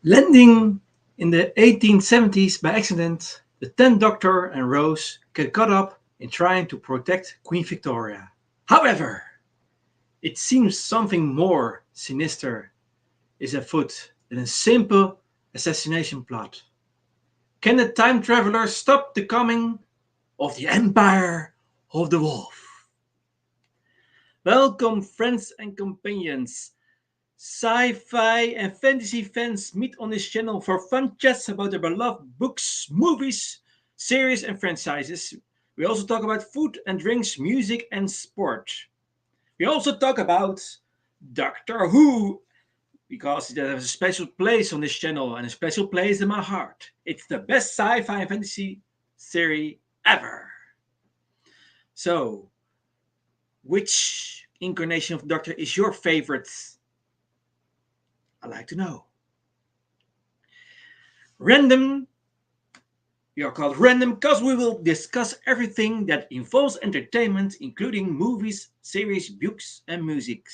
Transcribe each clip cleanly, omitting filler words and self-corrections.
Landing in the 1870s by accident, the 10th Doctor and Rose get caught up in trying to protect Queen Victoria. However, it seems something more sinister is afoot than a simple assassination plot. Can the time traveler stop the coming of the Empire of the Wolf? Welcome, friends and companions. Sci-fi and fantasy fans meet on this channel for fun chats about their beloved books, movies, series, and franchises. We also talk about food and drinks, music, and sport. We also talk about Doctor Who because it has a special place on this channel and a special place in my heart. It's the best sci-fi and fantasy series ever. So, which incarnation of Doctor is your favorite? I'd like to know. Random. We are called Random because we will discuss everything that involves entertainment, including movies, series, books, and music.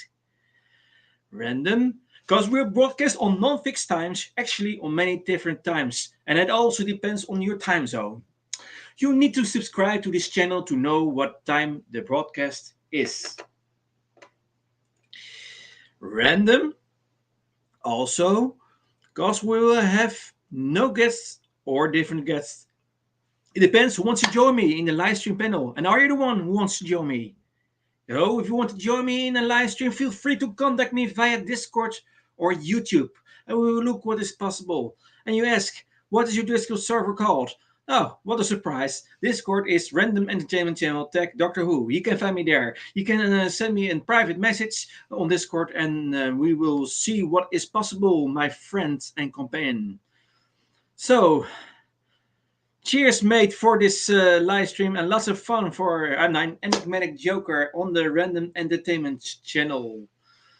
Random because we're broadcast on non-fixed times, actually on many different times, and it also depends on your time zone. You need to subscribe to this channel to know what time the broadcast is. Random also because we will have no guests or different guests. It depends who wants to join me in the live stream panel. And are you the one who wants to join me? So if you want to join me in a live stream, feel free to contact me via Discord or YouTube. And we will look what is possible. And you ask, what is your Discord server called? Oh, what a surprise. Discord is Random Entertainment Channel Tech Doctor Who. You can find me there. You can send me a private message on Discord and we will see what is possible, my friends and companion. So, cheers, mate, for this live stream and lots of fun for an Enigmatic Joker on the Random Entertainment channel.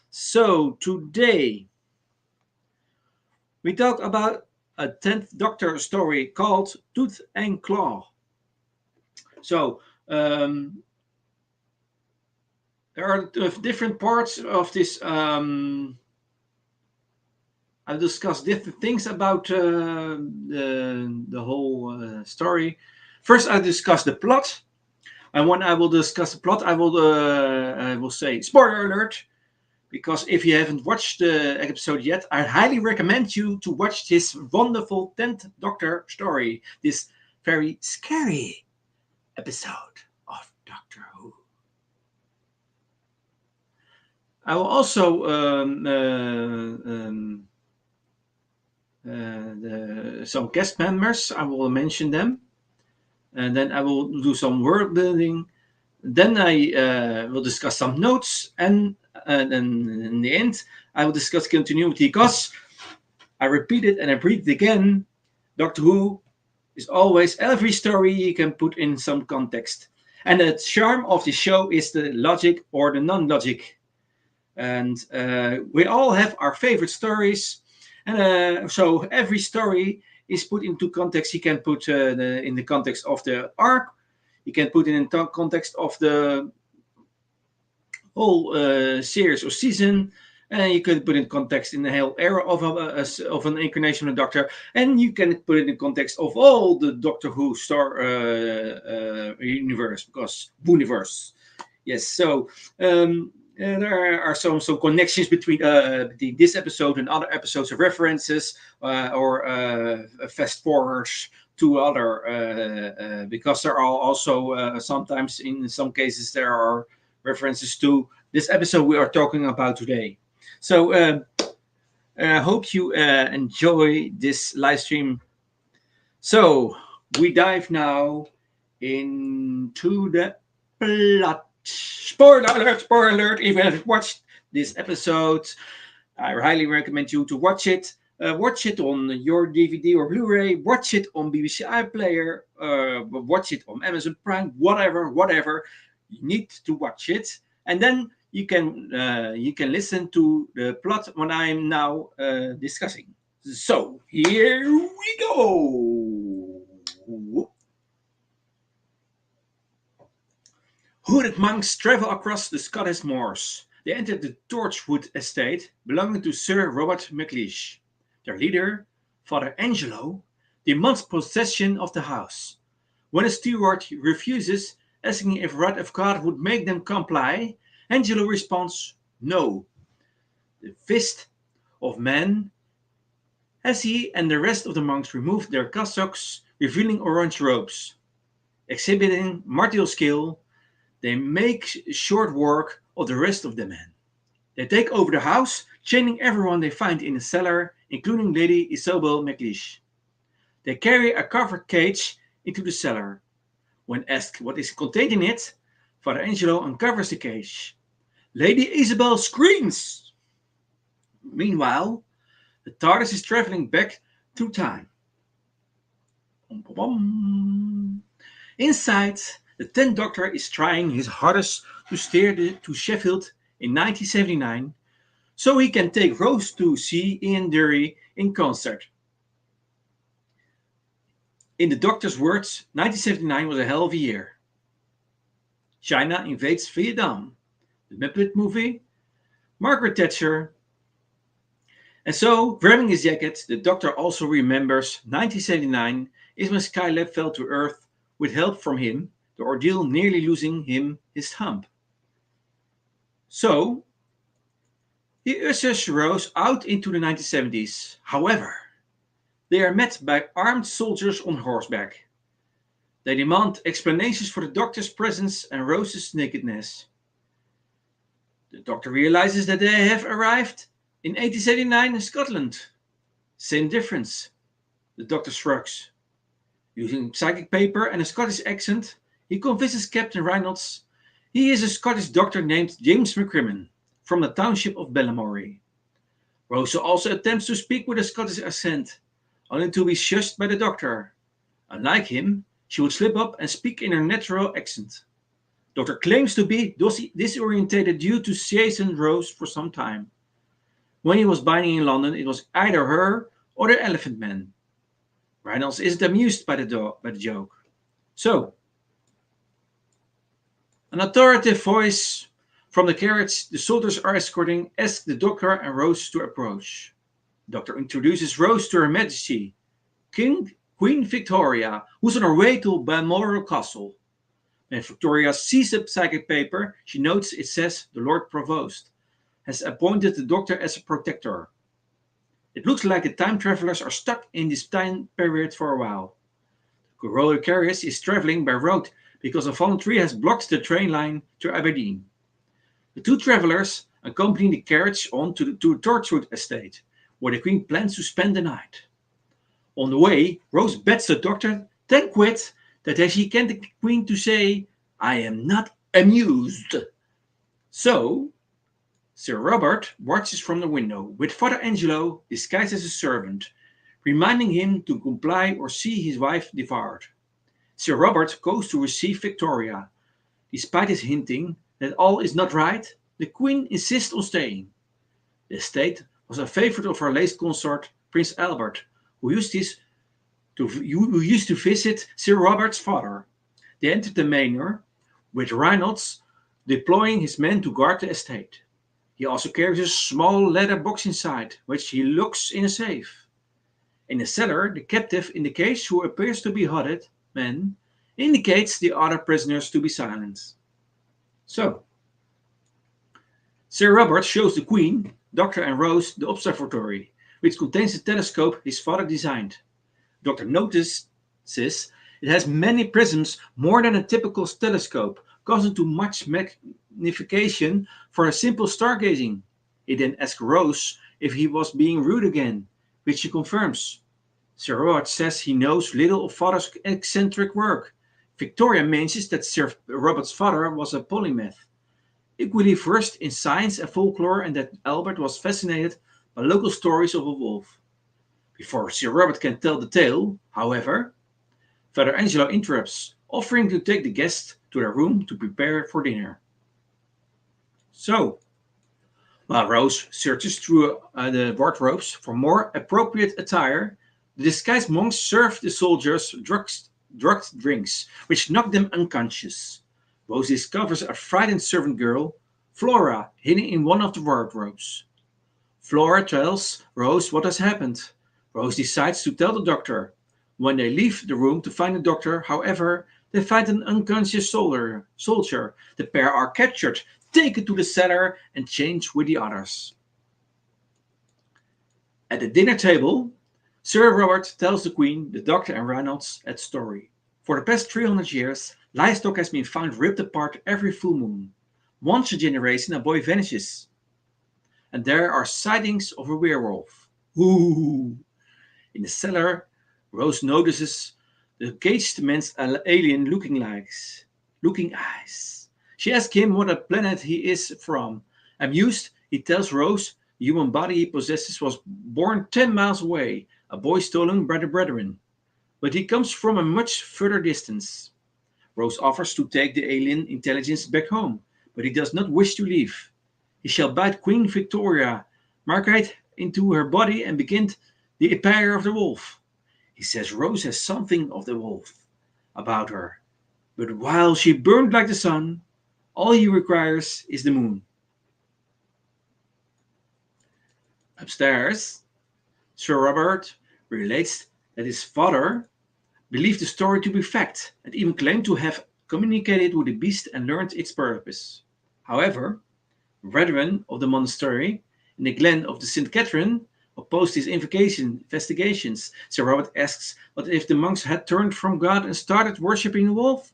So, today we talk about a 10th Doctor story called Tooth and Claw. So, there are different parts of this. I'll discuss different things about the whole story. First, I'll discuss the plot. And when I will discuss the plot, I will say spoiler alert. Because if you haven't watched the episode yet, I highly recommend you to watch this wonderful 10th Doctor story. This very scary episode of Doctor Who. I will also some guest members. I will mention them, and then I will do some world building. Then I will discuss some notes, and then in the end, I will discuss continuity because I repeat it and I repeat it again. Doctor Who is always every story you can put in some context, and the charm of the show is the logic or the non-logic. And we all have our favorite stories, and so every story is put into context. You can put in the context of the arc. You can put it in context of the whole series or season, and you could put it in context in the whole era of an incarnation of the Doctor, and you can put it in context of all the Doctor Who star universe, because universe. Yes, so there are some connections between this episode and other episodes of references or fast forwards to other because there are also sometimes in some cases there are references to this episode we are talking about today. So I hope you enjoy this live stream. So we dive now into the plot. Spoiler alert, spoiler alert. If you haven't watched this episode, I highly recommend you to watch it. Watch it on your DVD or Blu-ray. Watch it on BBC iPlayer. Watch it on Amazon Prime. Whatever. You need to watch it, and then you can listen to the plot when I'm now discussing. So here we go. Hooded monks travel across the Scottish moors. They enter the Torchwood estate belonging to Sir Robert MacLeish. Their leader, Father Angelo, demands possession of the house. When a steward refuses, asking if wrath of God would make them comply, Angelo responds, "No." The fist of man, as he and the rest of the monks remove their cassocks, revealing orange robes. Exhibiting martial skill, they make short work of the rest of the men. They take over the house, chaining everyone they find in the cellar, including Lady Isobel MacLeish. They carry a covered cage into the cellar. When asked what is contained in it, Father Angelo uncovers the cage. Lady Isabel screams! Meanwhile, the TARDIS is traveling back through time. Inside, the 10th Doctor is trying his hardest to steer to Sheffield in 1979 so he can take Rose to see Ian Dury in concert. In the Doctor's words, 1979 was a hell of a year. China invades Vietnam, the Muppet movie, Margaret Thatcher. And so, grabbing his jacket, the Doctor also remembers 1979 is when Skylab fell to Earth with help from him, the ordeal nearly losing him his hump. So, he ushers Rose out into the 1970s. However, they are met by armed soldiers on horseback. They demand explanations for the Doctor's presence and Rose's nakedness. The Doctor realizes that they have arrived in 1879 in Scotland. Same difference. The Doctor shrugs. Using psychic paper and a Scottish accent, he convinces Captain Reynolds he is a Scottish doctor named James McCrimmon from the township of Bellamory. Rose also attempts to speak with a Scottish accent, only to be shushed by the Doctor. Unlike him, she would slip up and speak in her natural accent. Doctor claims to be disorientated due to chasing Rose for some time. When he was binding in London, it was either her or the Elephant Man. Reynolds isn't amused by the joke. So, an authoritative voice from the carriage the soldiers are escorting asks the Doctor and Rose to approach. The Doctor introduces Rose to Her Majesty, Queen Victoria, who's on her way to Balmoral Castle. When Victoria sees the psychic paper, she notes it says the Lord Provost has appointed the Doctor as a protector. It looks like the time travelers are stuck in this time period for a while. The roller carriage is traveling by road because a fallen tree has blocked the train line to Aberdeen. The two travelers accompany the carriage on to Torchwood estate, where the Queen plans to spend the night. On the way, Rose bets the Doctor 10 quid that she can get the Queen to say, "I am not amused." So, Sir Robert watches from the window, with Father Angelo disguised as a servant, reminding him to comply or see his wife devoured. Sir Robert goes to receive Victoria. Despite his hinting that all is not right, the Queen insists on staying. The estate was a favorite of her late consort, Prince Albert, who used to visit Sir Robert's father. They entered the manor, with Reynolds deploying his men to guard the estate. He also carries a small leather box inside, which he locks in a safe. In the cellar, the captive in the cage, who appears to be Hodded man, indicates the other prisoners to be silent. So, Sir Robert shows the Queen, Doctor and Rose the observatory, which contains the telescope his father designed. Doctor notices it has many prisms, more than a typical telescope, causing too much magnification for a simple stargazing. He then asks Rose if he was being rude again, which she confirms. Sir Robert says he knows little of father's eccentric work. Victoria mentions that Sir Robert's father was a polymath, equally versed in science and folklore, and that Albert was fascinated by local stories of a wolf. Before Sir Robert can tell the tale, however, Father Angelo interrupts, offering to take the guests to their room to prepare for dinner. So, while Rose searches through the wardrobes for more appropriate attire, the disguised monks serve the soldiers drugged drinks, which knock them unconscious. Rose discovers a frightened servant girl, Flora, hidden in one of the wardrobes. Flora tells Rose what has happened. Rose decides to tell the doctor. When they leave the room to find the doctor, however, they find an unconscious soldier. The pair are captured, taken to the cellar, and changed with the others. At the dinner table, Sir Robert tells the Queen, the Doctor, and Reynolds a story. For the past 300 years, livestock has been found ripped apart every full moon. Once a generation, a boy vanishes, and there are sightings of a werewolf. Ooh! In the cellar, Rose notices the caged man's alien looking eyes. She asks him what planet he is from. Amused, he tells Rose the human body he possesses was born 10 miles away, a boy stolen by the brethren. But he comes from a much further distance. Rose offers to take the alien intelligence back home, but he does not wish to leave. He shall bite Queen Victoria, migrate into her body, and begin the empire of the wolf. He says Rose has something of the wolf about her, but while she burned like the sun, all he requires is the moon. Upstairs, Sir Robert relates that his father believed the story to be fact and even claimed to have communicated with the beast and learned its purpose. However, brethren of the monastery in the glen of the St. Catherine opposed his investigations. Sir Robert asks what if the monks had turned from God and started worshipping the wolf?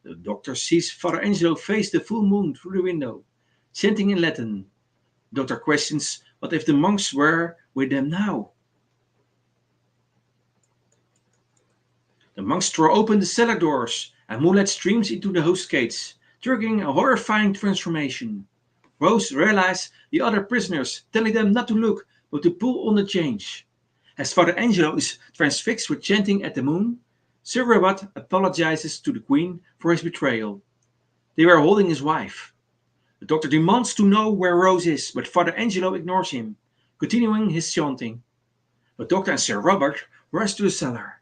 The doctor sees Father Angelo face the full moon through the window, chanting in Latin. The doctor questions what if the monks were with them now? The monks throw open the cellar doors and moonlight streams into the host gates, triggering a horrifying transformation. Rose realizes the other prisoners, telling them not to look, but to pull on the change. As Father Angelo is transfixed with chanting at the moon, Sir Robert apologizes to the Queen for his betrayal. They were holding his wife. The doctor demands to know where Rose is, but Father Angelo ignores him, continuing his chanting. The doctor and Sir Robert rush to the cellar,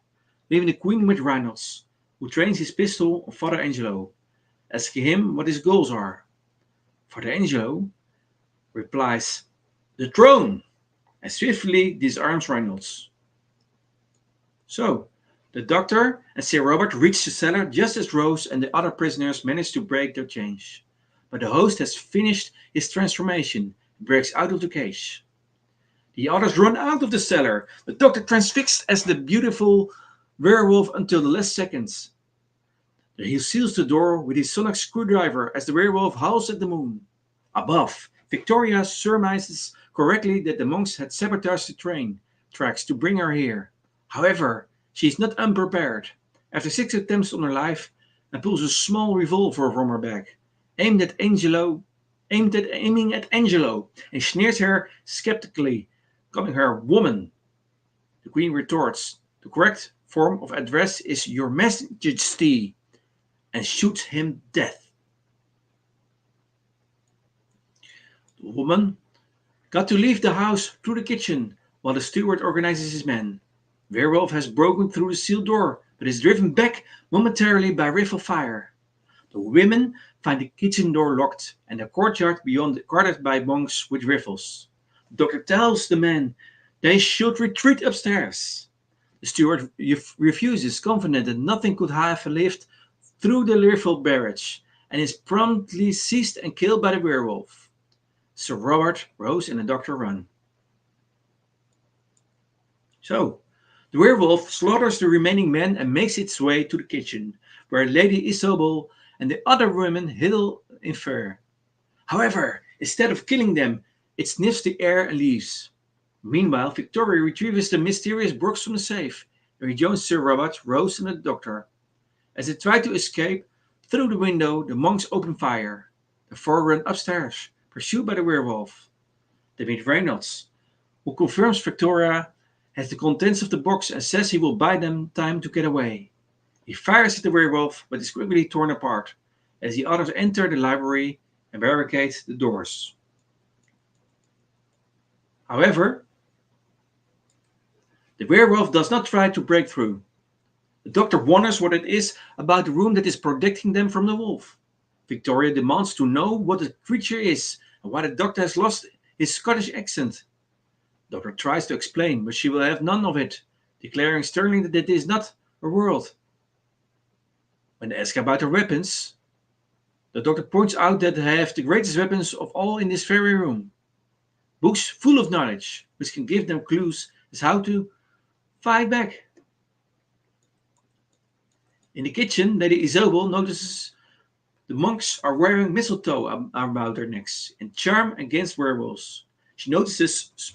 leaving the Queen with Reynolds, who trains his pistol on Father Angelo, asking him what his goals are. Father Angelo replies, "The throne," and swiftly disarms Reynolds. So, the doctor and Sir Robert reach the cellar just as Rose and the other prisoners manage to break their chains. But the host has finished his transformation and breaks out of the cage. The others run out of the cellar, the doctor transfixed as the beautiful werewolf until the last seconds. He seals the door with his sonic screwdriver as the werewolf howls at the moon. Above, Victoria surmises correctly that the monks had sabotaged the train tracks to bring her here. However, she is not unprepared. After 6 attempts on her life, and pulls a small revolver from her bag, aiming at Angelo, and sneers her skeptically, calling her woman. The Queen retorts, "The correct form of address is Your Majesty," and shoots him dead. The woman got to leave the house through the kitchen while the steward organizes his men. Werewolf has broken through the sealed door, but is driven back momentarily by rifle fire. The women find the kitchen door locked and the courtyard beyond guarded by monks with rifles. The doctor tells the men they should retreat upstairs. The steward refuses, confident that nothing could have lived through the rifle barrage, and is promptly seized and killed by the werewolf. Sir Robert, Rose, and the doctor run. So, the werewolf slaughters the remaining men and makes its way to the kitchen, where Lady Isobel and the other women huddle in fear. However, instead of killing them, it sniffs the air and leaves. Meanwhile, Victoria retrieves the mysterious box from the safe, and rejoins Sir Robert, Rose, and the doctor. As they try to escape through the window, the monks open fire. The four run upstairs, pursued by the werewolf. They meet Reynolds, who confirms Victoria has the contents of the box and says he will buy them time to get away. He fires at the werewolf, but is quickly torn apart as the others enter the library and barricade the doors. However, the werewolf does not try to break through. The doctor wonders what it is about the room that is protecting them from the wolf. Victoria demands to know what the creature is and why the doctor has lost his Scottish accent. Doctor tries to explain, but she will have none of it, declaring sternly that it is not her world. When they ask about her weapons, the doctor points out that they have the greatest weapons of all in this very room. Books full of knowledge, which can give them clues as how to fight back. In the kitchen, Lady Isobel notices the monks are wearing mistletoe about their necks in charm against werewolves. She notices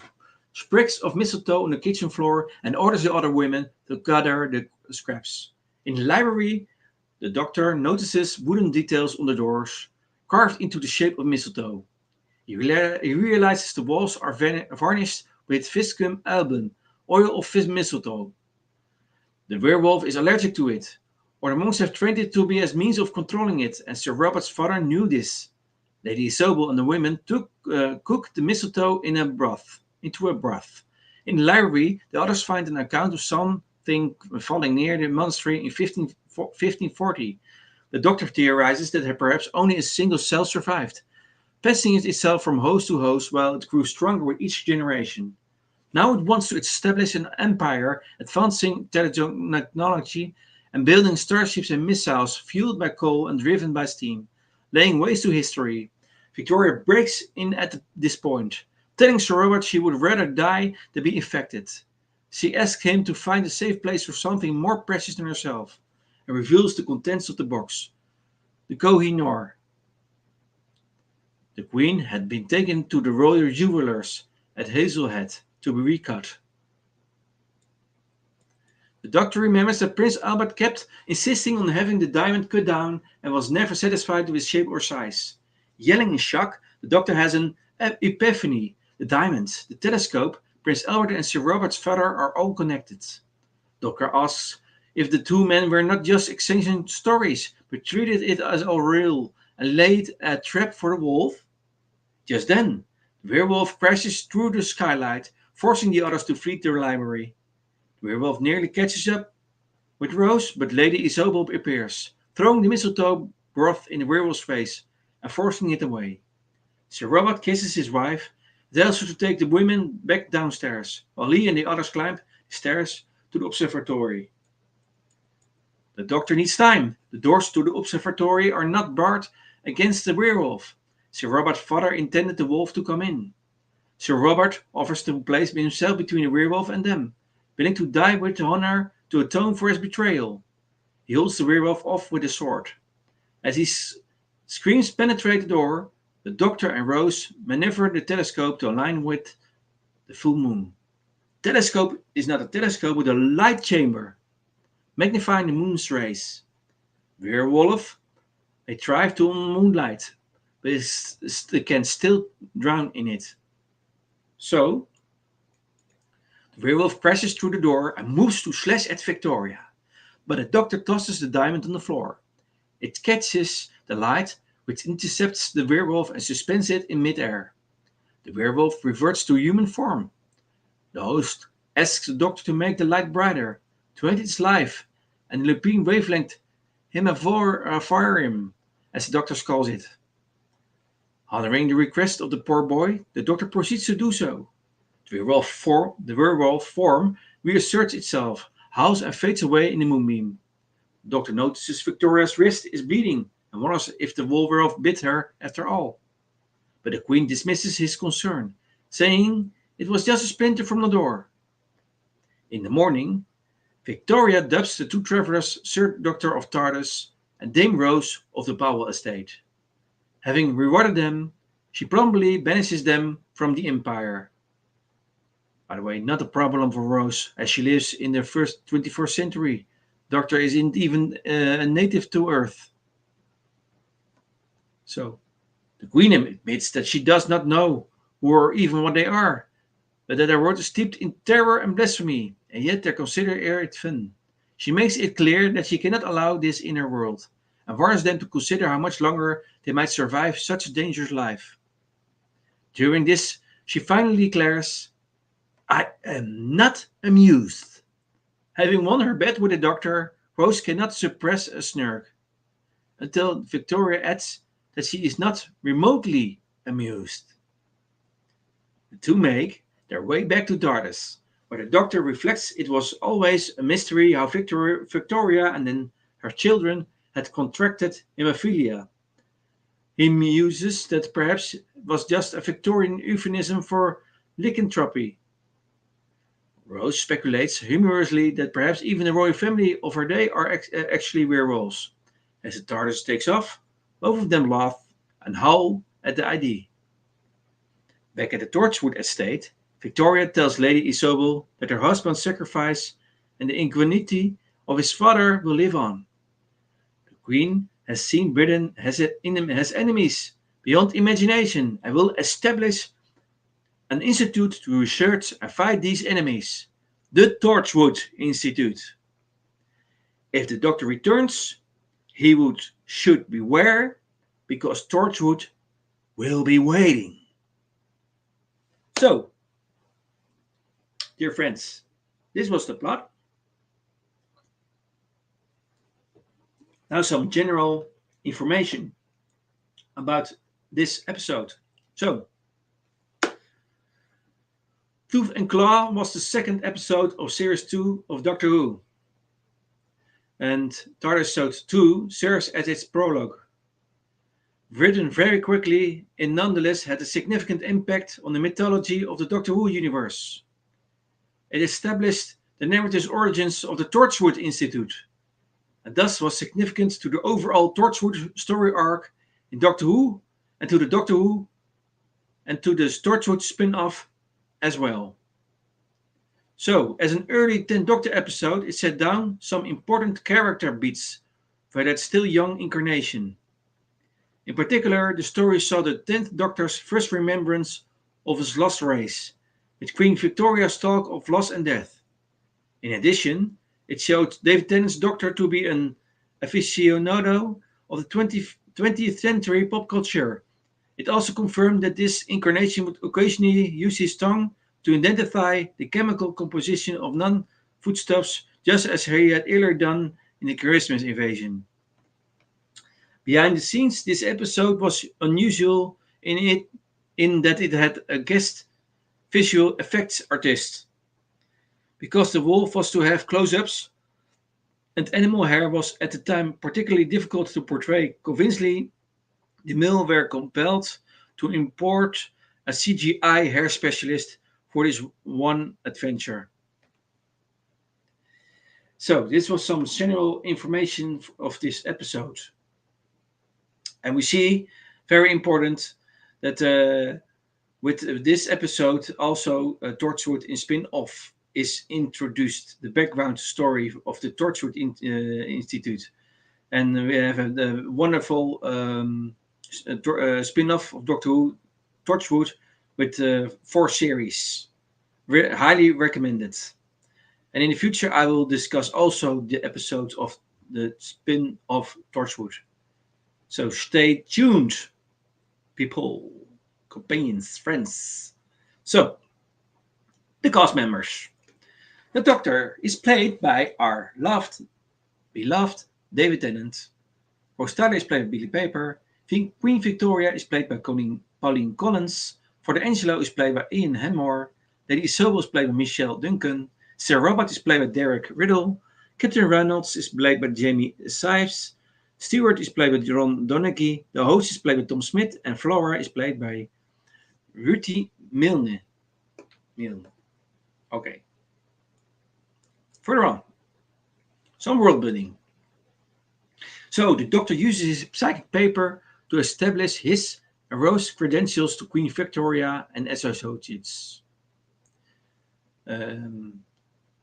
sprigs of mistletoe on the kitchen floor and orders the other women to gather the scraps. In the library, the doctor notices wooden details on the doors carved into the shape of mistletoe. He realizes the walls are varnished with viscum album, oil of mistletoe. The werewolf is allergic to it, or the monks have trained it to be as means of controlling it, and Sir Robert's father knew this. Lady Isobel and the women cooked the mistletoe into a broth. In the library, the others find an account of something falling near the monastery in 1540. The doctor theorizes that perhaps only a single cell survived, passing it itself from host to host while it grew stronger with each generation. Now it wants to establish an empire, advancing technology and building starships and missiles fueled by coal and driven by steam, laying waste to history. Victoria breaks in at this point, telling Sir Robert she would rather die than be infected. She asks him to find a safe place for something more precious than herself, and reveals the contents of the box. The Koh-i-Noor. The Queen had been taken to the royal jewelers at Hazelhead to be recut. The doctor remembers that Prince Albert kept insisting on having the diamond cut down and was never satisfied with its shape or size. Yelling in shock, the doctor has an epiphany. The diamonds, the telescope, Prince Albert and Sir Robert's father are all connected. The doctor asks if the two men were not just exchanging stories, but treated it as all real and laid a trap for the wolf. Just then, the werewolf crashes through the skylight, forcing the others to flee their library. The werewolf nearly catches up with Rose, but Lady Isobel appears, throwing the mistletoe broth in the werewolf's face and forcing it away. Sir Robert kisses his wife, tells her to take the women back downstairs, while he and the others climb the stairs to the observatory. The doctor needs time. The doors to the observatory are not barred against the werewolf. Sir Robert's father intended the wolf to come in. Sir Robert offers to place himself between the werewolf and them, willing to die with honor to atone for his betrayal. He holds the werewolf off with a sword. As his screams penetrate the door, the doctor and Rose maneuver the telescope to align with the full moon. The telescope is not a telescope but a light chamber, magnifying the moon's rays. Werewolf may thrive to moonlight, but it can still drown in it. So, the werewolf crashes through the door and moves to slash at Victoria, but the doctor tosses the diamond on the floor. It catches the light, which intercepts the werewolf and suspends it in midair. The werewolf reverts to human form. The host asks the doctor to make the light brighter, to end its life, and the Lupine wavelength hemavorium, as the doctor calls it. Honoring the request of the poor boy, the doctor proceeds to do so. The werewolf form reasserts itself, howls and fades away in the moonbeam. The doctor notices Victoria's wrist is bleeding and wonders if the werewolf bit her after all. But the Queen dismisses his concern, saying it was just a splinter from the door. In the morning, Victoria dubs the two travelers Sir Doctor of Tardis and Dame Rose of the Powell estate. Having rewarded them, she promptly banishes them from the Empire. By the way, not a problem for Rose, as she lives in the 21st century. Doctor isn't even a native to Earth. So, the Queen admits that she does not know who or even what they are, but that their world is steeped in terror and blasphemy, and yet they consider it fun. She makes it clear that she cannot allow this in her world, and warns them to consider how much longer they might survive such a dangerous life. During this, she finally declares, "I am not amused." Having won her bet with the doctor, Rose cannot suppress a smirk, until Victoria adds that she is not remotely amused. The two make their way back to TARDIS, where the Doctor reflects it was always a mystery how Victoria and then her children had contracted hemophilia. He muses that perhaps it was just a Victorian euphemism for lycanthropy. Rose speculates humorously that perhaps even the royal family of her day are actually werewolves. As the TARDIS takes off, both of them laugh and howl at the idea. Back at the Torchwood estate, Victoria tells Lady Isobel that her husband's sacrifice and the ingenuity of his father will live on. The Queen has seen Britain has enemies beyond imagination and will establish an institute to research and fight these enemies, the Torchwood Institute. If the Doctor returns, should beware because Torchwood will be waiting. So, dear friends, this was the plot. Now some general information about this episode. So, Tooth and Claw was the second episode of Series 2 of Doctor Who. And TARDIS Episode 2 serves as its prologue. Written very quickly, it nonetheless had a significant impact on the mythology of the Doctor Who universe. It established the narrative's origins of the Torchwood Institute, and thus was significant to the overall Torchwood story arc in Doctor Who and to the Doctor Who and to the Torchwood spin-off as well. So, as an early 10th Doctor episode, it set down some important character beats for that still young incarnation. In particular, the story saw the 10th Doctor's first remembrance of his lost race, with Queen Victoria's talk of loss and death. In addition, it showed David Tennant's Doctor to be an aficionado of the 20th century pop culture. It also confirmed that this incarnation would occasionally use his tongue to identify the chemical composition of non-foodstuffs, just as he had earlier done in the Christmas Invasion. Behind the scenes, this episode was unusual in that it had a guest visual effects artist. Because the wolf was to have close-ups and animal hair was at the time particularly difficult to portray convincingly, the Mill were compelled to import a CGI hair specialist for this one adventure. So this was some general information of this episode. And we see, very important, that with this episode also Torchwood in spin-off is introduced, the background story of the Torchwood Institute. And we have a wonderful spin-off of Doctor Who, Torchwood, with 4 series. Highly recommended. And in the future, I will discuss also the episodes of the spin-off Torchwood. So stay tuned, people, companions, friends. So, the cast members. The Doctor is played by our beloved David Tennant. Rostella is played by Billy Paper. Queen Victoria is played by Pauline Collins. For the Angelo is played by Ian Hanmore. Lady Isobel is played by Michelle Duncan. Sir Robert is played by Derek Riddle. Captain Reynolds is played by Jamie Sives. Stewart is played by Ron Donaghy. The host is played by Tom Smith. And Flora is played by Ruthie Milne. Okay. Further on. Some world building. So the Doctor uses his psychic paper to establish his and Rose's credentials to Queen Victoria and associates.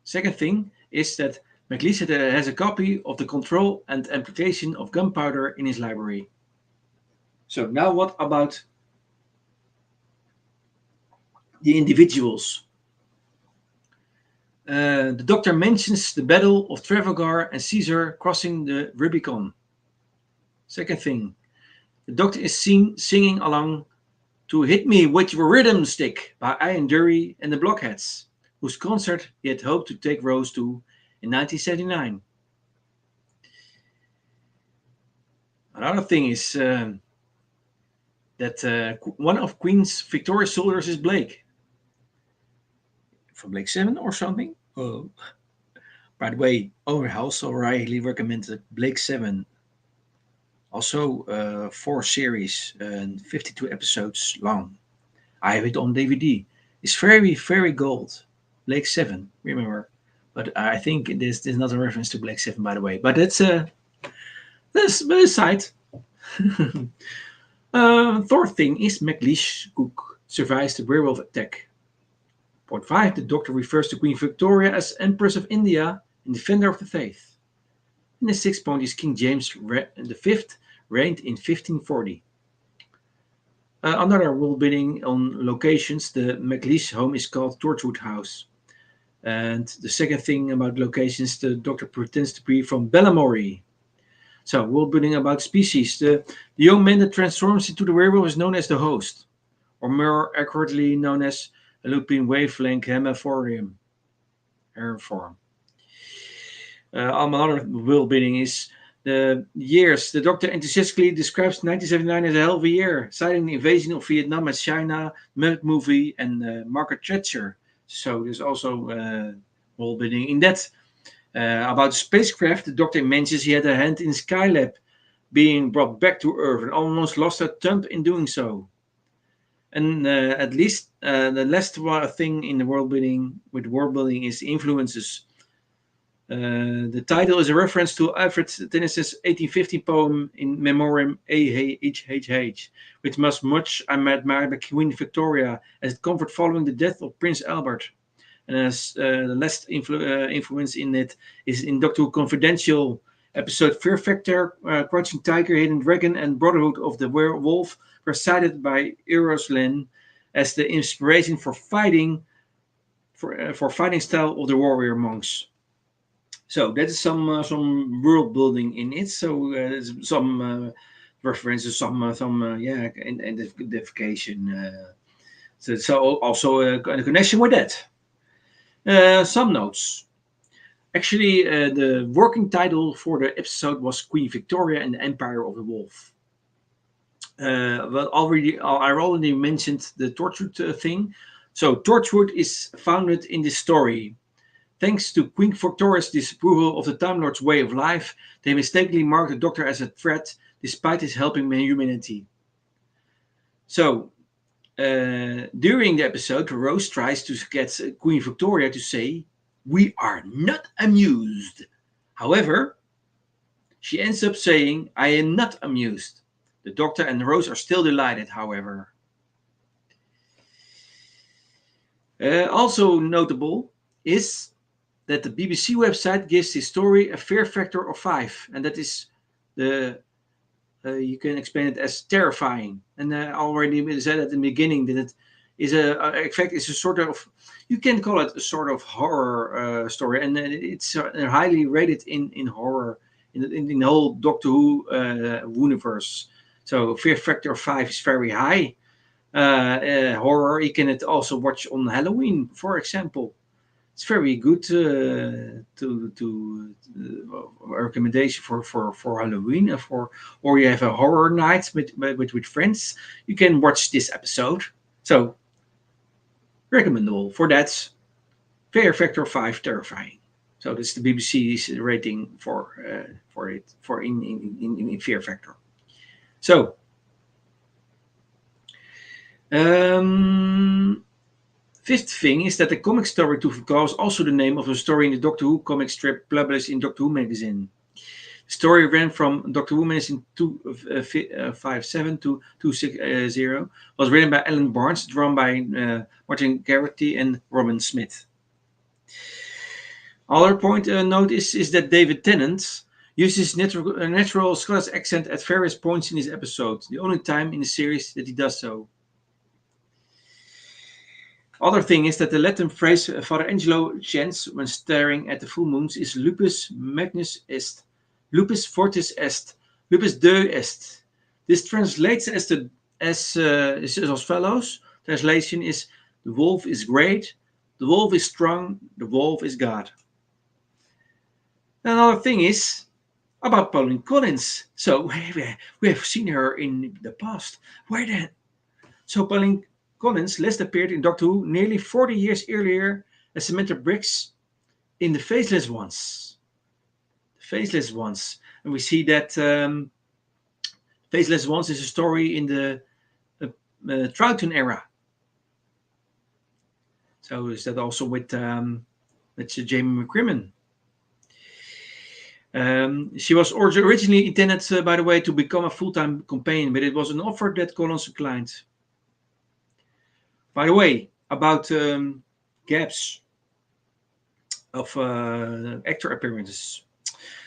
Second thing is that McLeese has a copy of the control and amplification of gunpowder in his library. So now what about the individuals? The Doctor mentions the Battle of Trafalgar and Caesar crossing the Rubicon. Second thing, the Doctor is seen singing along to Hit Me With Your Rhythm Stick by Ian Dury and the Blockheads, whose concert he had hoped to take Rose to in 1979. Another thing is that one of Queen Victoria's soldiers is Blake. from Blake 7 or something. Oh, by the way, I also highly recommend Blake 7. Also, 4 series and 52 episodes long. I have it on DVD. It's very, very gold. Blake 7, remember. But I think this is not a reference to Blake 7, by the way. But that's aside. Third thing is McLeish Cook survives the werewolf attack. Point 5. The Doctor refers to Queen Victoria as Empress of India and Defender of the Faith. And the sixth point is King James V reigned in 1540. Another world building on locations. The McLeish home is called Torchwood House. And the second thing about locations, the Doctor pretends to be from Bellamory. So, world building about species. The young man that transforms into the werewolf is known as the host, or more accurately known as a lupine wavelength hemiphorium. Another world building is the years. The Doctor enthusiastically describes 1979 as a hell of a year, citing the invasion of Vietnam as China, Muppet Movie, and Margaret Thatcher. So there's also world building in that. About spacecraft, the Doctor mentions he had a hand in Skylab being brought back to Earth and almost lost a thumb in doing so. And at least the last thing in the world building is influences. The title is a reference to Alfred Tennyson's 1850 poem In Memoriam A.H.H., which was much admired by Queen Victoria as it comfort following the death of Prince Albert. And as the last influence in it is in Doctor Who Confidential episode Fear Factor, Crouching Tiger, Hidden Dragon, and Brotherhood of the Werewolf were cited by Eros Lynn as the inspiration for fighting style of the warrior monks. So that is some world building in it. So there's some references, some identification. So also a connection with that. Some notes. Actually, the working title for the episode was Queen Victoria and the Empire of the Wolf. Well, I already mentioned the Torchwood thing. So Torchwood is founded in this story. Thanks to Queen Victoria's disapproval of the Time Lord's way of life, they mistakenly mark the Doctor as a threat, despite his helping humanity. So, during the episode, Rose tries to get Queen Victoria to say, "We are not amused." However, she ends up saying, "I am not amused." The Doctor and Rose are still delighted, however. Also notable is that the BBC website gives this story a fear factor of 5, and that is you can explain it as terrifying. And I already said at the beginning that it is in fact, it's a sort of, you can call it a sort of horror story, and it's highly rated in horror in the whole Doctor Who universe. So fear factor of 5 is very high. Horror you can also watch on Halloween, for example. It's very good to recommendation for Halloween or you have a horror night with friends. You can watch this episode. So recommendable for that. Fear factor 5, terrifying. So that's the BBC's rating for it in fear factor. So. Fifth thing is that the comic story Tuvalu is also the name of a story in the Doctor Who comic strip published in Doctor Who magazine. The story ran from Doctor Who magazine 257 to 260. Was written by Alan Barnes, drawn by Martin Garrity and Robin Smith. Other point note is that David Tennant uses natural Scottish accent at various points in his episode. The only time in the series that he does so. Other thing is that the Latin phrase Father Angelo chants when staring at the full moons is lupus magnus est, lupus fortis est, lupus Deus est. This translates as follows. Translation is: the wolf is great, the wolf is strong, the wolf is God. Another thing is about Pauline Collins. So we have seen her in the past. Where then? So Pauline Collins last appeared in Doctor Who nearly 40 years earlier as Samantha Briggs in The Faceless Ones. The Faceless Ones. And we see that Faceless Ones is a story in the Troughton era. So is that also with Jamie McCrimmon? She was originally intended, by the way, to become a full-time companion, but it was an offer that Collins declined. By the way, about gaps of actor appearances.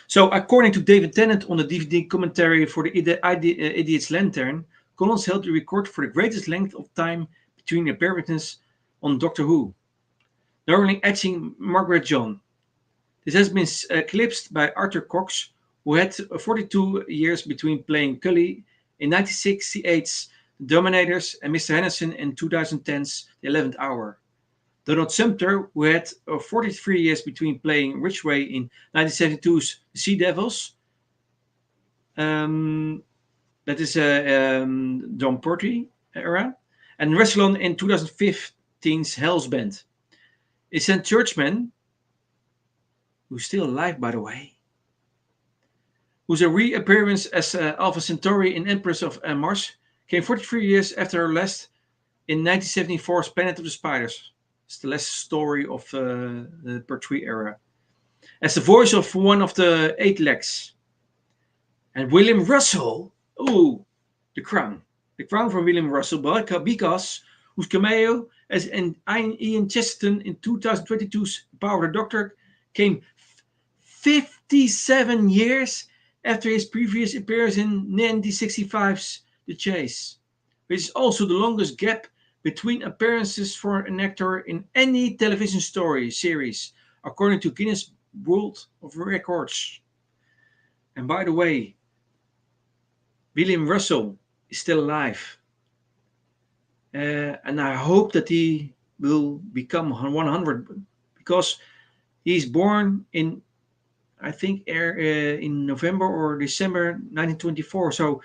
So, according to David Tennant on the DVD commentary for the Idiot's Lantern, Collins held the record for the greatest length of time between appearances on Doctor Who, narrowly edging Margaret John. This has been eclipsed by Arthur Cox, who had 42 years between playing Cully in 1968's The Dominators and Mr. Henderson in 2010's The 11th Hour. Donald Sumter, who had 43 years between playing Ridgway in 1972's The Sea Devils, that is John Pertwee era, and Wrestlon in 2015's Hell's Band. St. Churchman, who's still alive, by the way, whose reappearance as Alpha Centauri in Empress of Mars came 43 years after her last in 1974's Planet of the Spiders. It's the last story of the Pertwee era. As the voice of one of the Eight Legs. And William Russell, The Crown. The Crown from William Russell, because whose cameo as Ian Chesterton in 2022's Power of the Doctor came 57 years after his previous appearance in 1965's The Chase, which is also the longest gap between appearances for an actor in any television series, according to Guinness World of Records. And by the way, William Russell is still alive. And I hope that he will become 100 because he's born in, I think, in November or December 1924. So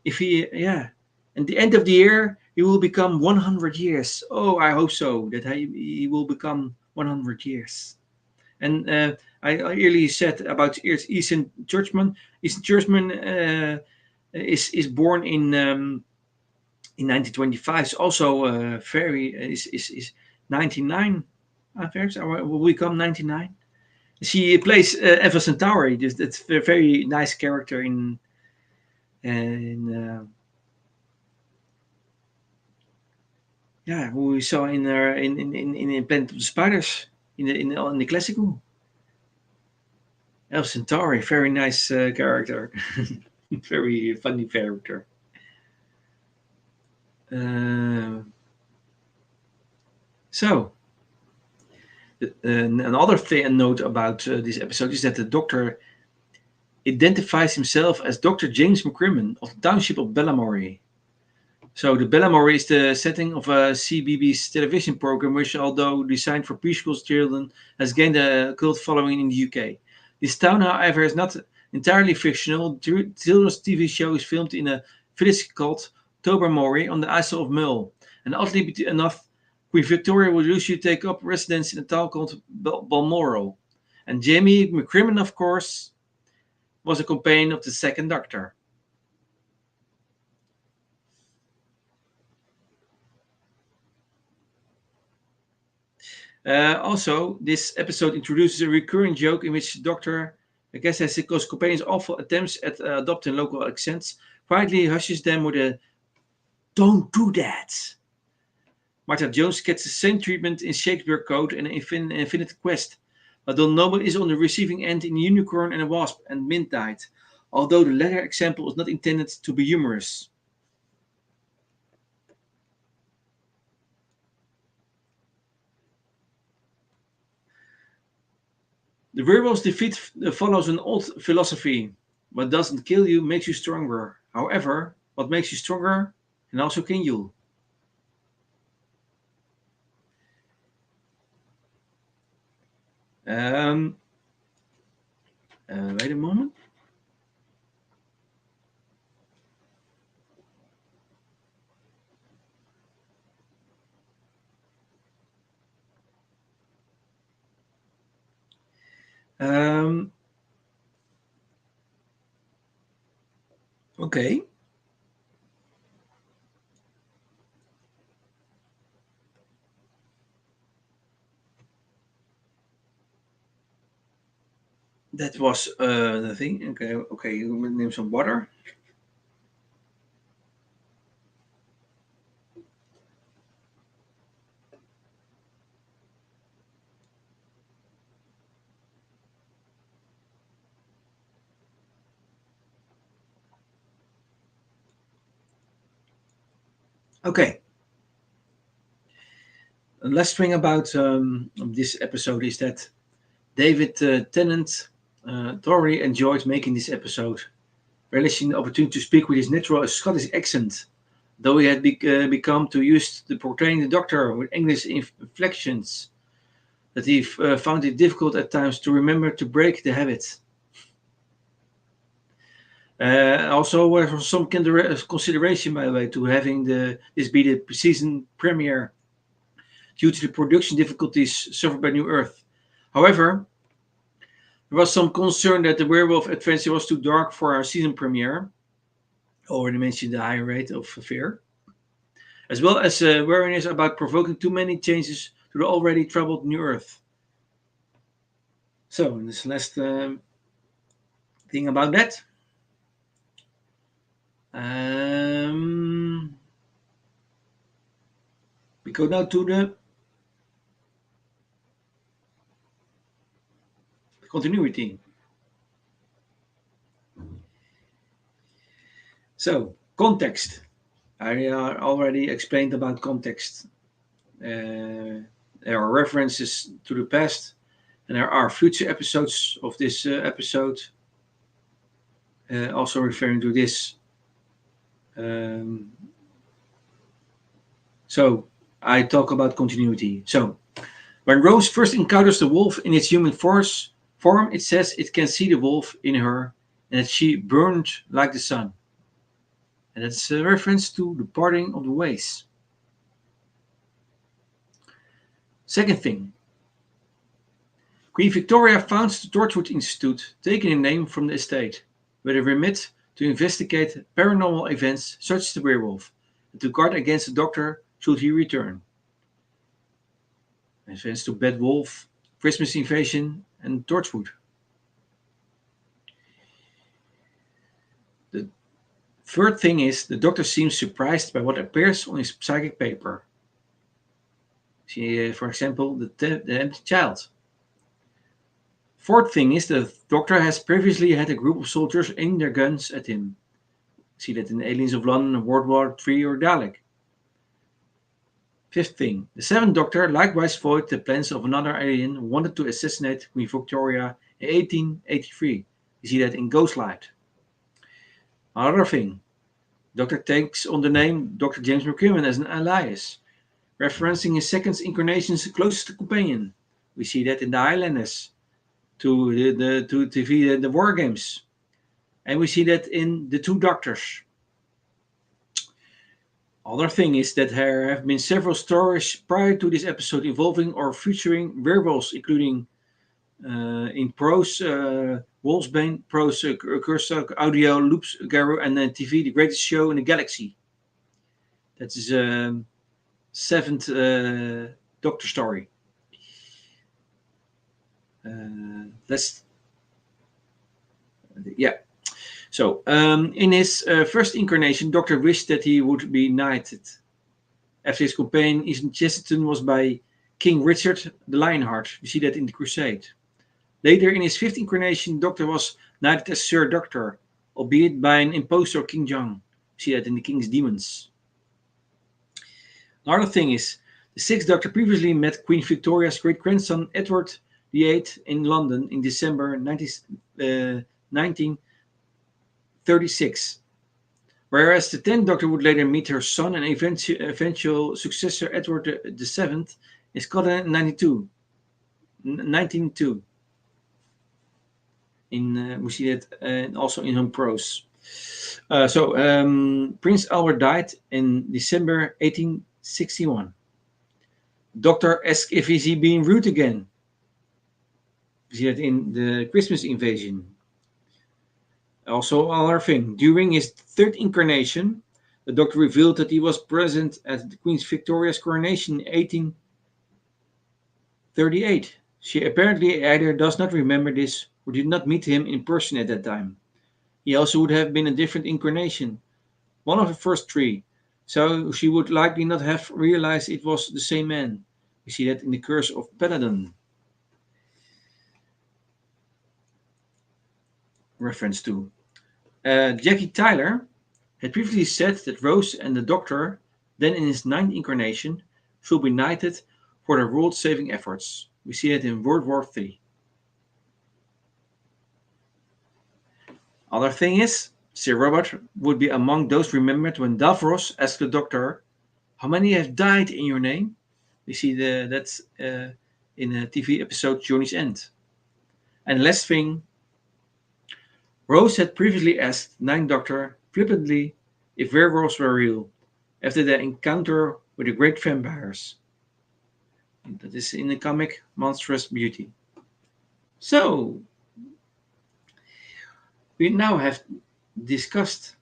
if at the end of the year, he will become 100 years. Oh, I hope so, that he will become 100 years. And I earlier said about Easton Churchman. Easton Churchman is born in 1925. Is also is 99. Will become 99. She plays Eva Centauri. That's a very nice character in who we saw in Planet of the Spiders in the classical. Eva Centauri, very nice character, very funny character. So, another note about this episode is that the Doctor identifies himself as Dr. James McCrimmon of the township of Bellamory. So the Bellamory is the setting of a CBeebies television program, which, although designed for preschool children, has gained a cult following in the UK. This town, however, is not entirely fictional. The children's TV show is filmed in a village called Tobermory on the Isle of Mull. And oddly enough, Queen Victoria would usually take up residence in a town called Balmoral. And Jamie McCrimmon, of course, was a companion of the second Doctor. Also, this episode introduces a recurring joke in which the Doctor, I guess, has his companions' awful attempts at adopting local accents, quietly hushes them with a "Don't do that." Martha Jones gets the same treatment in Shakespeare Code and Infinite Quest, but Don Noble is on the receiving end in Unicorn and a Wasp and Midnight, although the latter example is not intended to be humorous. The werewolf's defeat follows an old philosophy. What doesn't kill you makes you stronger. However, what makes you stronger can also kill you. Wait a moment. Um, okay. That was the thing. Okay, okay. You will name some water. Okay. The last thing about this episode is that David Tennant thoroughly enjoyed making this episode, relishing the opportunity to speak with his natural Scottish accent, though he had become too used to portraying the Doctor with English inflections that he found it difficult at times to remember to break the habit. Also, there was some consideration, by the way, to having this be the season premiere due to the production difficulties suffered by New Earth. However, there was some concern that the werewolf adventure was too dark for our season premiere. Already mentioned the high rate of fear, as well as wariness about provoking too many changes to the already troubled New Earth. So, this last thing about that. We go now to the continuity. So, context. I already explained about context. There are references to the past, and there are future episodes of this episode also referring to this. Um, so, I talk about continuity. So, when Rose first encounters the wolf in its human form, it says it can see the wolf in her and that she burned like the sun. And that's a reference to the parting of the ways. Second thing, Queen Victoria founds the Torchwood Institute, taking a name from the estate, where they remit to investigate paranormal events such as the werewolf, and to guard against the Doctor should he return. Events to Bad Wolf, Christmas Invasion, and Torchwood. The third thing is the Doctor seems surprised by what appears on his psychic paper. See, for example, the empty child. Fourth thing is the Doctor has previously had a group of soldiers aim their guns at him. See that in Aliens of London, World War III, or Dalek. Fifth thing, the Seventh Doctor likewise foiled the plans of another alien who wanted to assassinate Queen Victoria in 1883. You see that in Ghostlight. Another thing, Doctor takes on the name Dr. James McCrimmon as an alias, referencing his second incarnation's closest companion. We see that in the Highlanders, to TV, the War Games. And we see that in The Two Doctors. Other thing is that there have been several stories prior to this episode involving or featuring werewolves, including in prose, Wolfsbane, prose, Curse, audio, Loops, Garou, and then TV, The Greatest Show in the Galaxy. That is seventh Doctor story. Let's, yeah. So, in his first incarnation, Doctor wished that he would be knighted. After his companion, Ethan Chesterton, was by King Richard the Lionheart. We see that in the Crusade. Later, in his fifth incarnation, Doctor was knighted as Sir Doctor, albeit by an impostor, King John. We see that in the King's Demons. Another thing is, the sixth Doctor previously met Queen Victoria's great-grandson, Edward VIII, in London in December 1936. Whereas the 10th Doctor would later meet her son and eventual successor Edward VII in Scotland in 1902. We see that also in home prose. Prince Albert died in December 1861. Doctor asks if he's being rude again. We see that in the Christmas invasion. Also, another thing. During his third incarnation, the Doctor revealed that he was present at the Queen Victoria's coronation in 1838. She apparently either does not remember this or did not meet him in person at that time. He also would have been a different incarnation, one of the first three, so she would likely not have realized it was the same man. We see that in the Curse of Peladon reference to. Jackie Tyler had previously said that Rose and the Doctor, then in his ninth incarnation, should be knighted for their world-saving efforts. We see it in World War III. Other thing is, Sir Robert would be among those remembered when Davros asked the Doctor, "How many have died in your name?" We see that's in a TV episode Journey's End. And last thing, Rose had previously asked Ninth Doctor flippantly if werewolves were real after their encounter with the great vampires. That is in the comic Monstrous Beauty. So, we now have discussed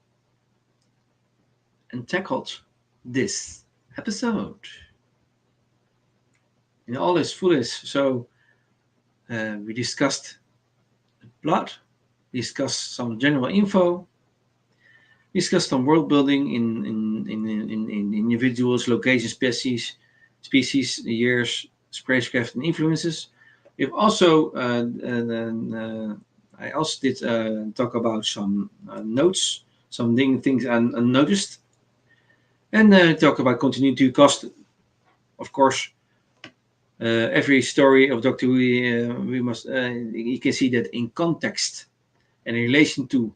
and tackled this episode in all its fullness. So, we discussed the plot, discussed some general info, discussed some world building in individuals, locations, species, years, spacecraft, and influences. We've also I also did talk about some notes, some things unnoticed, and talk about continuity cost. Of course, every story of Doctor Who, we must you can see that in context and in relation to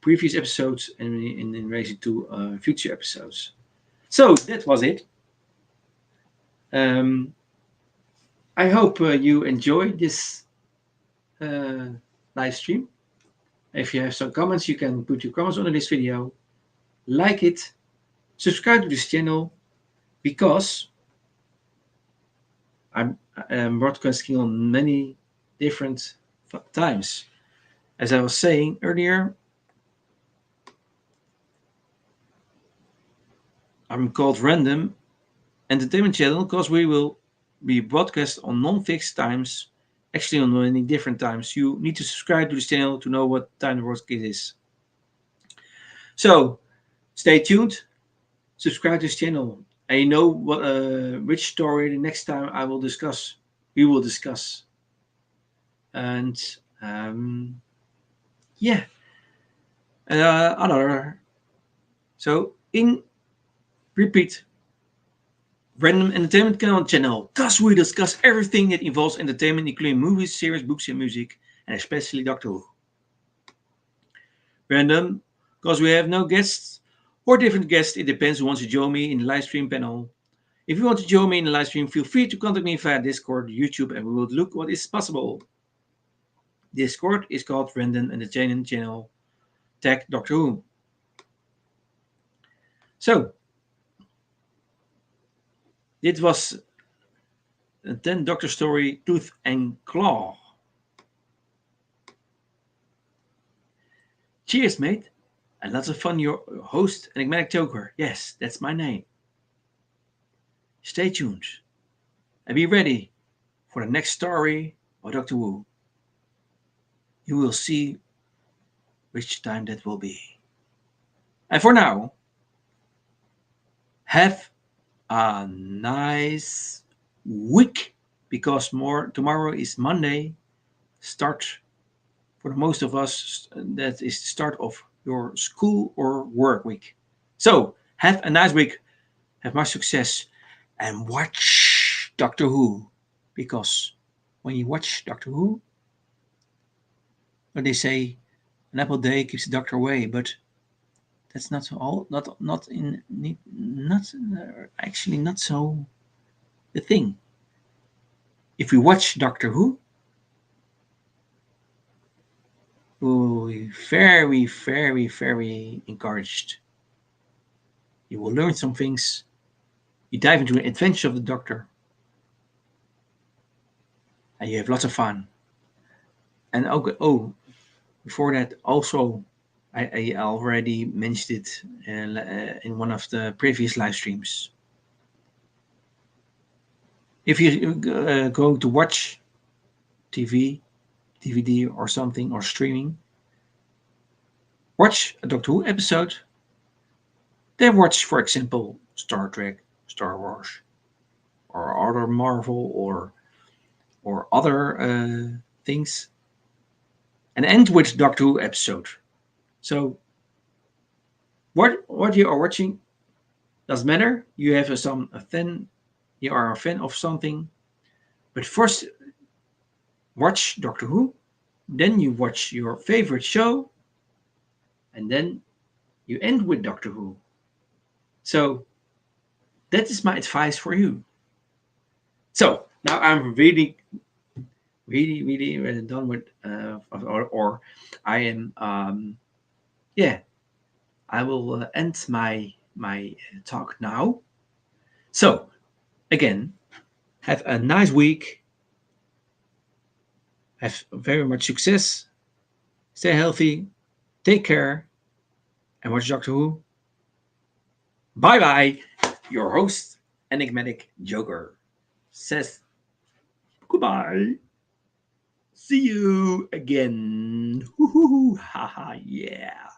previous episodes and in relation to future episodes. So that was it. I hope you enjoyed this live stream. If you have some comments, you can put your comments under this video, like it, subscribe to this channel, because I'm broadcasting on many different times. As I was saying earlier, I'm called Random Entertainment Channel because we will be broadcast on non-fixed times, actually on many different times. You need to subscribe to this channel to know what time the broadcast is. So stay tuned, subscribe to this channel, and you know what which story the next time we will discuss. And yeah, another. So in repeat, Random Entertainment Channel, because we discuss everything that involves entertainment, including movies, series, books, and music, and especially Doctor Who. Random, because we have no guests or different guests. It depends who wants to join me in the live stream panel. If you want to join me in the live stream, feel free to contact me via Discord, YouTube, and we will look what is possible. Discord is called Random Entertainment Channel, tag Doctor Who. So, dit was een 10 Doctor story, Tooth and Claw. Cheers, mate, and lots of fun. Your host, Enigmatic Joker. Yes, that's my name. Stay tuned and be ready for the next story of Doctor Who. You will see which time that will be. And for now, have a nice week, because tomorrow is Monday. Start for most of us, that is the start of your school or work week. So have a nice week, have much success, and watch Doctor Who, because when you watch Doctor Who, what they say, an apple a day keeps the doctor away, but that's not all. Actually not so the thing. If we watch Doctor Who, we will be very, very, very encouraged. You will learn some things. You dive into the adventure of the Doctor. and you have lots of fun. And okay, oh, before that, also, I already mentioned it in one of the previous live streams. If you're going to watch TV, DVD, or something, or streaming, watch a Doctor Who episode, then watch, for example, Star Trek, Star Wars, or other Marvel, or other things, and end with Doctor Who episode. So what you are watching doesn't matter. You have a fan, you are a fan of something, but first watch Doctor Who, then you watch your favorite show, and then you end with Doctor Who. So that is my advice for you. So now I'm really done with, or I am, yeah, I will end my talk now. So again, have a nice week. Have very much success. Stay healthy. Take care. And watch Doctor Who. Bye bye. Your host, Enigmatic Joker, says goodbye. See you again. Hoo hoo hoo. Ha ha. Yeah.